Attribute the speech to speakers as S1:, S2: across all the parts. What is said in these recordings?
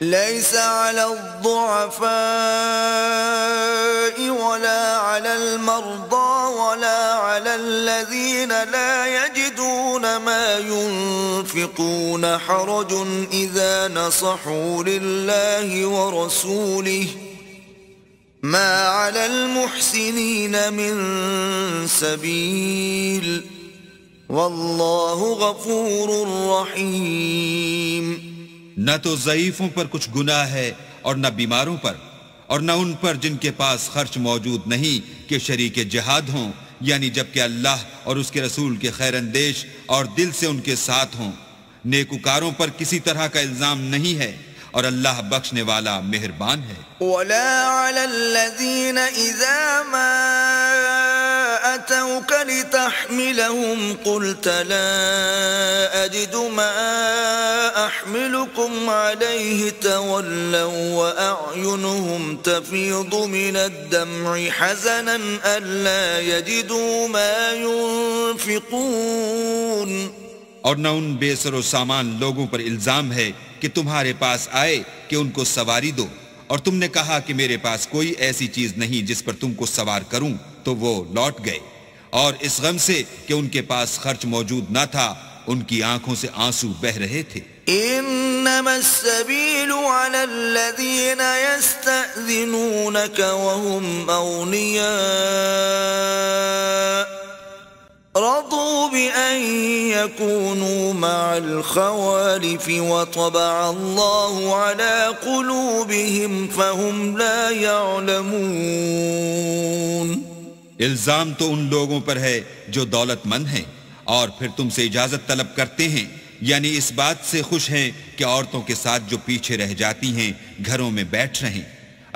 S1: ليس على الضعفاء ولا على المرضى ولا على الذين لا يجدون ما ينفقون حرج إذا نصحوا لله ورسوله ما على المحسنين من سبيل واللہ غفور رحیم۔
S2: نہ تو ضعیفوں پر کچھ گناہ ہے اور نہ بیماروں پر، اور نہ ان پر جن کے پاس خرچ موجود نہیں کہ شریک جہاد ہوں، یعنی جبکہ اللہ اور اس کے رسول کے خیر اندیش اور دل سے ان کے ساتھ ہوں۔ نیکوکاروں پر کسی طرح کا الزام نہیں ہے، اور اللہ بخشنے والا مہربان ہے۔
S1: ولا على الذين إذا ما أتوك لتحملهم قلت لا أجد ما أحملكم عليه تولوا وأعينهم تفيض من الدمع حزنا ألا يجدوا ما ينفقون۔
S2: اور نہ ان بے سر و سامان لوگوں پر الزام ہے کہ تمہارے پاس آئے کہ ان کو سواری دو، اور تم نے کہا کہ میرے پاس کوئی ایسی چیز نہیں جس پر تم کو سوار کروں، تو وہ لوٹ گئے، اور اس غم سے کہ ان کے پاس خرچ موجود نہ تھا ان کی آنکھوں سے آنسو بہ رہے تھے۔
S1: انما السبيل على الذين يستأذنونك وهم أغنياء رضوا بأن يكونوا مع الخوالف وطبع الله على قلوبهم فهم لا يعلمون۔
S2: الزام تو ان لوگوں پر ہے جو دولت مند ہیں اور پھر تم سے اجازت طلب کرتے ہیں، یعنی اس بات سے خوش ہیں کہ عورتوں کے ساتھ جو پیچھے رہ جاتی ہیں گھروں میں بیٹھ رہیں۔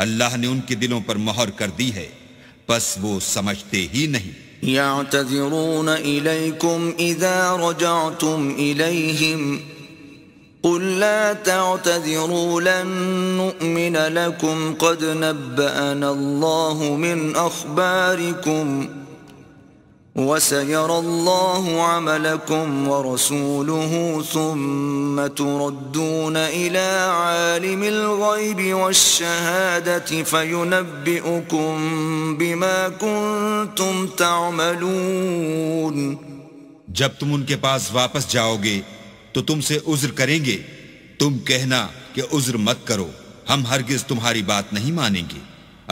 S2: اللہ نے ان کے دلوں پر مہر کر دی ہے، پس وہ سمجھتے ہی نہیں۔
S1: يعتذرون إليكم إذا رجعتم إليهم قل لا تعتذروا لن نؤمن لكم قد نبأنا الله من أخباركم وسيرى الله عملكم ورسوله ثم تردون إلى عالم الغيب والشهادة فينبئكم بما كنتم تعملون۔
S2: جب تم ان کے پاس واپس جاؤ گے تو تم سے عذر کریں گے، تم کہنا کہ عذر مت کرو، ہم ہرگز تمہاری بات نہیں مانیں گے۔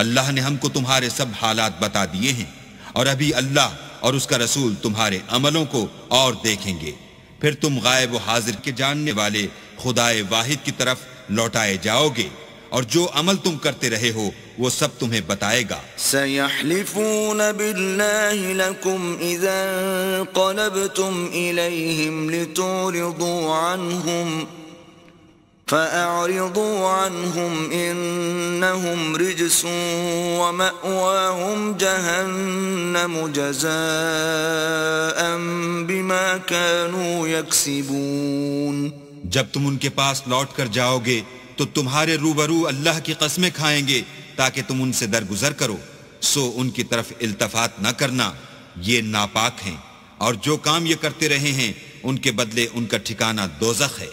S2: اللہ نے ہم کو تمہارے سب حالات بتا دیے ہیں، اور ابھی اللہ اور اس کا رسول تمہارے عملوں کو اور دیکھیں گے، پھر تم غائب و حاضر کے جاننے والے خدائے واحد کی طرف لوٹائے جاؤ گے، اور جو عمل تم کرتے رہے ہو وہ سب تمہیں بتائے گا۔
S1: سَيَحْلِفُونَ بِاللَّهِ لَكُمْ إِذَا انقَلَبْتُمْ إِلَيْهِمْ لِتُعْرِضُوا عَنْهُمْ فَأَعْرِضُوا عَنْهُمْ إِنَّهُمْ رِجْسٌ وَمَأْوَاهُمْ جَهَنَّمُ جَزَاءً بِمَا كَانُوا يَكْسِبُونَ۔
S2: جب تم ان کے پاس لوٹ کر جاؤ گے تو تمہارے روبرو اللہ کی قسمیں کھائیں گے تاکہ تم ان سے درگزر کرو، سو ان کی طرف التفات نہ کرنا، یہ ناپاک ہیں، اور جو کام یہ کرتے رہے ہیں ان کے بدلے ان کا ٹھکانہ دوزخ ہے۔